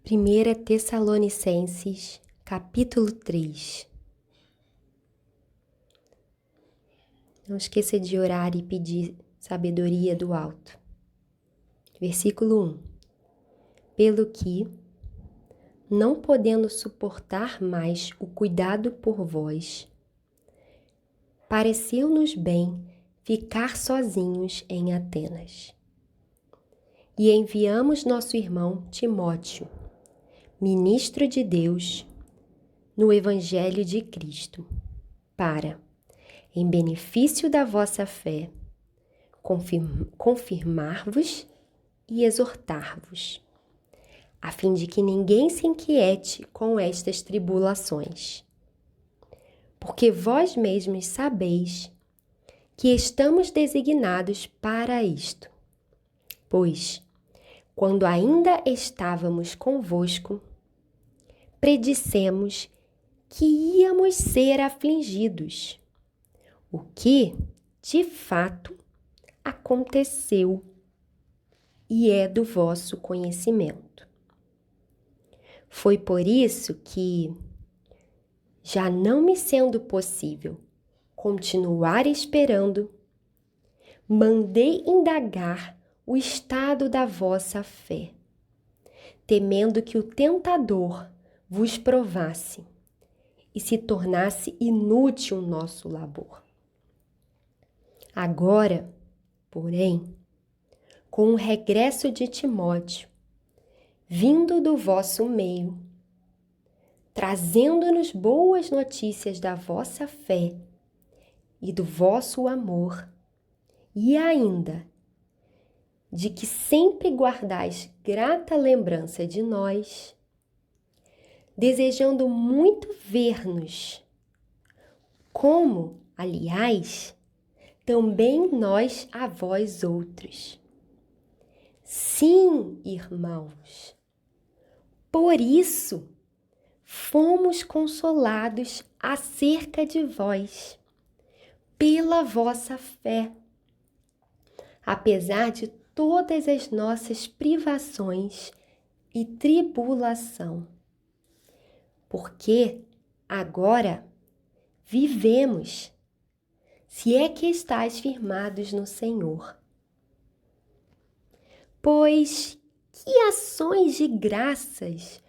1 Tessalonicenses, capítulo 3. Não esqueça de orar e pedir sabedoria do alto. Versículo 1. Pelo que, não podendo suportar mais o cuidado por vós, pareceu-nos bem ficar sozinhos em Atenas. E enviamos nosso irmão Timóteo, ministro de Deus, no Evangelho de Cristo, para, em benefício da vossa fé, confirmar-vos e exortar-vos, a fim de que ninguém se inquiete com estas tribulações. Porque vós mesmos sabeis que estamos designados para isto. Pois, quando ainda estávamos convosco, predissemos que íamos ser afligidos, o que, de fato, aconteceu e é do vosso conhecimento. Foi por isso que, já não me sendo possível continuar esperando, mandei indagar o estado da vossa fé, temendo que o tentador vos provasse e se tornasse inútil o nosso labor. Agora, porém, com o regresso de Timóteo, vindo do vosso meio, trazendo-nos boas notícias da vossa fé e do vosso amor, e ainda de que sempre guardais grata lembrança de nós, desejando muito ver-nos, como, aliás, também nós a vós outros. Sim, irmãos, por isso fomos consolados acerca de vós, pela vossa fé, apesar de todas as nossas privações e tribulação, porque agora vivemos, se é que estáis firmados no Senhor. Pois que ações de graças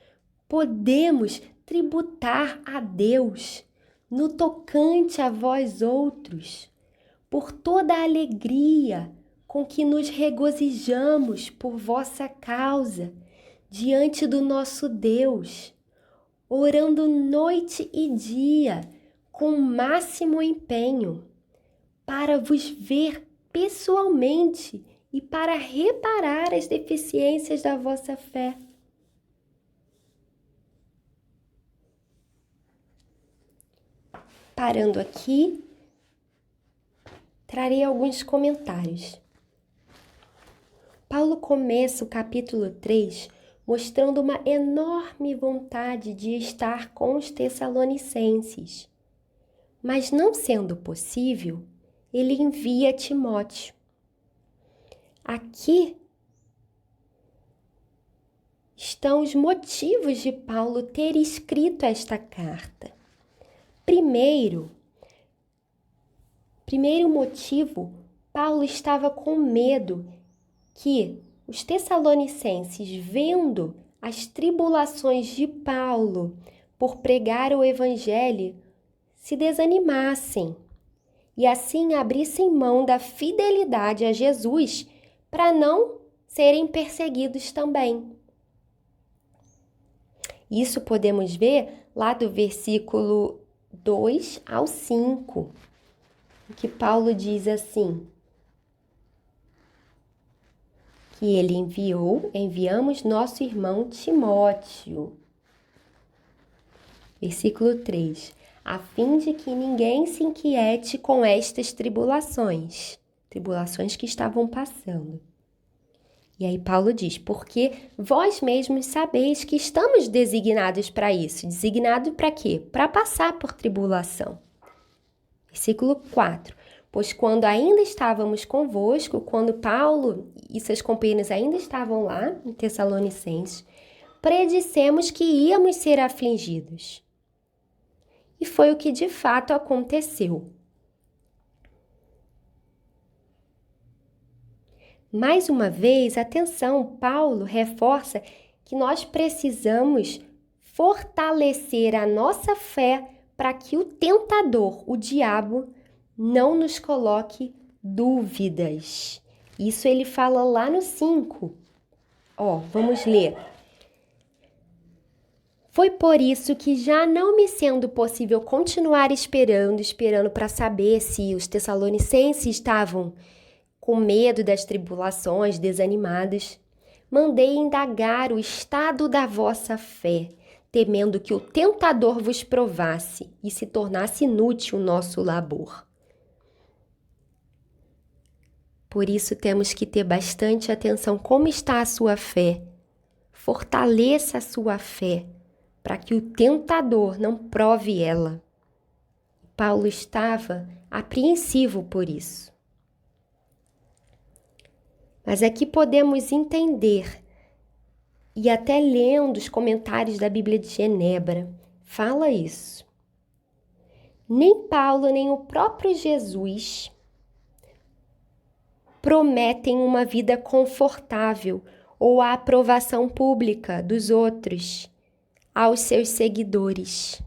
podemos tributar a Deus no tocante a vós outros, por toda a alegria com que nos regozijamos por vossa causa diante do nosso Deus, orando noite e dia com máximo empenho, para vos ver pessoalmente e para reparar as deficiências da vossa fé. Parando aqui, trarei alguns comentários. Paulo começa o capítulo 3 mostrando uma enorme vontade de estar com os tessalonicenses, mas não sendo possível, ele envia Timóteo. Aqui estão os motivos de Paulo ter escrito esta carta. Primeiro motivo, Paulo estava com medo que os tessalonicenses, vendo as tribulações de Paulo por pregar o evangelho, se desanimassem e assim abrissem mão da fidelidade a Jesus para não serem perseguidos também. Isso podemos ver lá do versículo 2 ao 5, que Paulo diz assim, que ele enviamos nosso irmão Timóteo. Versículo 3, a fim de que ninguém se inquiete com estas tribulações que estavam passando. E aí Paulo diz, porque vós mesmos sabeis que estamos designados para isso. Designado para quê? Para passar por tribulação. Versículo 4. Pois quando ainda estávamos convosco, quando Paulo e seus companheiros ainda estavam lá em Tessalonicenses, predissemos que íamos ser afligidos. E foi o que de fato aconteceu. Mais uma vez, atenção, Paulo reforça que nós precisamos fortalecer a nossa fé para que o tentador, o diabo, não nos coloque dúvidas. Isso ele fala lá no 5. Vamos ler. Foi por isso que, já não me sendo possível continuar esperando para saber se os tessalonicenses estavam com medo das tribulações, desanimados, mandei indagar o estado da vossa fé, temendo que o tentador vos provasse e se tornasse inútil o nosso labor. Por isso temos que ter bastante atenção como está a sua fé. Fortaleça a sua fé, para que o tentador não prove ela. Paulo estava apreensivo por isso. Mas aqui podemos entender, e até lendo os comentários da Bíblia de Genebra, fala isso. Nem Paulo, nem o próprio Jesus prometem uma vida confortável ou a aprovação pública dos outros aos seus seguidores.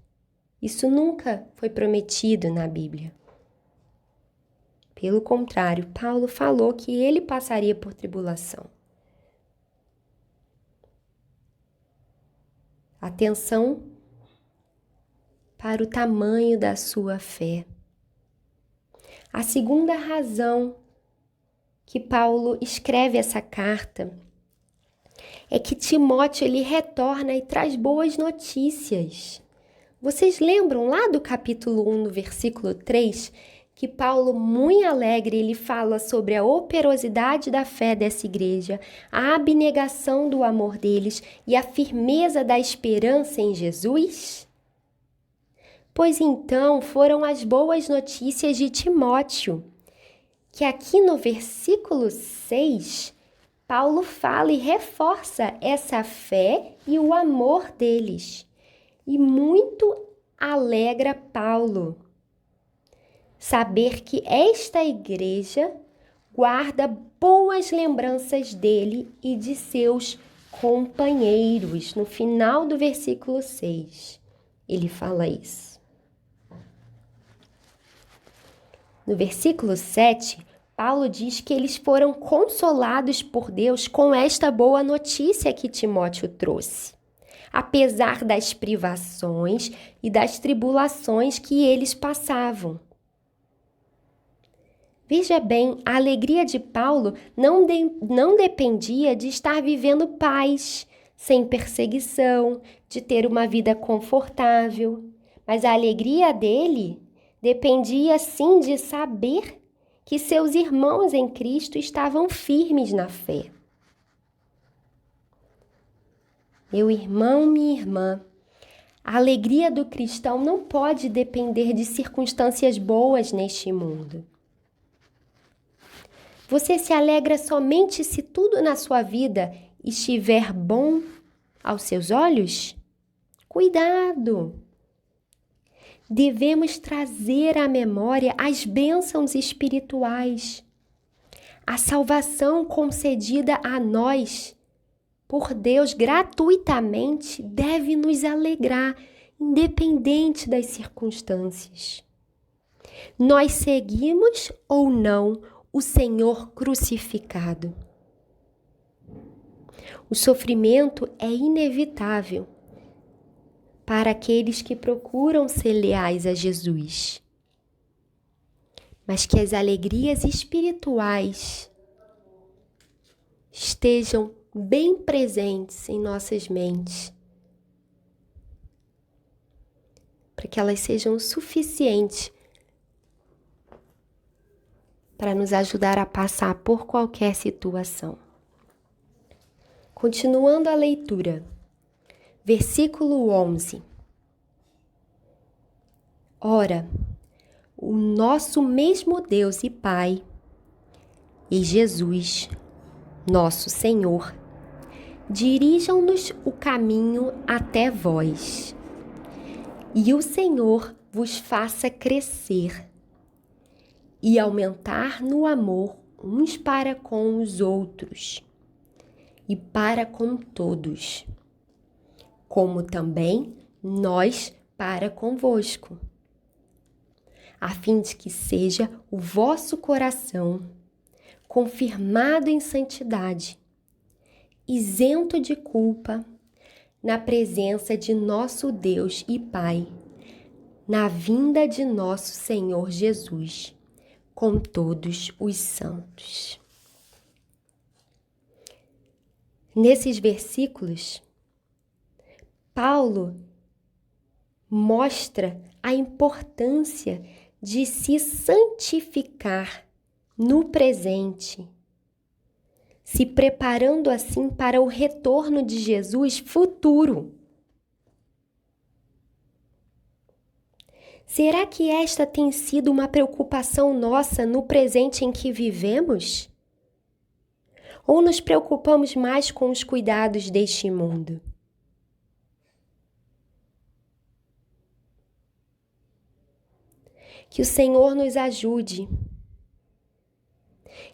Isso nunca foi prometido na Bíblia. Pelo contrário, Paulo falou que ele passaria por tribulação. Atenção para o tamanho da sua fé. A segunda razão que Paulo escreve essa carta é que Timóteo ele retorna e traz boas notícias. Vocês lembram lá do capítulo 1, no versículo 3, que Paulo, muito alegre, ele fala sobre a operosidade da fé dessa igreja, a abnegação do amor deles e a firmeza da esperança em Jesus? Pois então foram as boas notícias de Timóteo, que aqui no versículo 6, Paulo fala e reforça essa fé e o amor deles. E muito alegra Paulo saber que esta igreja guarda boas lembranças dele e de seus companheiros. No final do versículo 6, ele fala isso. No versículo 7, Paulo diz que eles foram consolados por Deus com esta boa notícia que Timóteo trouxe, apesar das privações e das tribulações que eles passavam. Veja bem, a alegria de Paulo não dependia de estar vivendo paz, sem perseguição, de ter uma vida confortável, mas a alegria dele dependia sim de saber que seus irmãos em Cristo estavam firmes na fé. Meu irmão, minha irmã, a alegria do cristão não pode depender de circunstâncias boas neste mundo. Você se alegra somente se tudo na sua vida estiver bom aos seus olhos? Cuidado! Devemos trazer à memória as bênçãos espirituais, a salvação concedida a nós por Deus gratuitamente deve nos alegrar, independente das circunstâncias. Nós seguimos ou não o Senhor crucificado. O sofrimento é inevitável para aqueles que procuram ser leais a Jesus. Mas que as alegrias espirituais estejam bem presentes em nossas mentes, para que elas sejam suficientes para nos ajudar a passar por qualquer situação. Continuando a leitura. Versículo 11. Ora, o nosso mesmo Deus e Pai, e Jesus, nosso Senhor, dirijam-nos o caminho até vós, e o Senhor vos faça crescer e aumentar no amor uns para com os outros e para com todos, como também nós para convosco, a fim de que seja o vosso coração confirmado em santidade, isento de culpa, na presença de nosso Deus e Pai, na vinda de nosso Senhor Jesus, com todos os santos. Nesses versículos, Paulo mostra a importância de se santificar no presente, se preparando assim para o retorno de Jesus futuro. Será que esta tem sido uma preocupação nossa no presente em que vivemos? Ou nos preocupamos mais com os cuidados deste mundo? Que o Senhor nos ajude,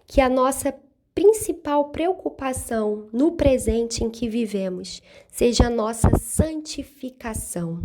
que a nossa principal preocupação no presente em que vivemos seja a nossa santificação.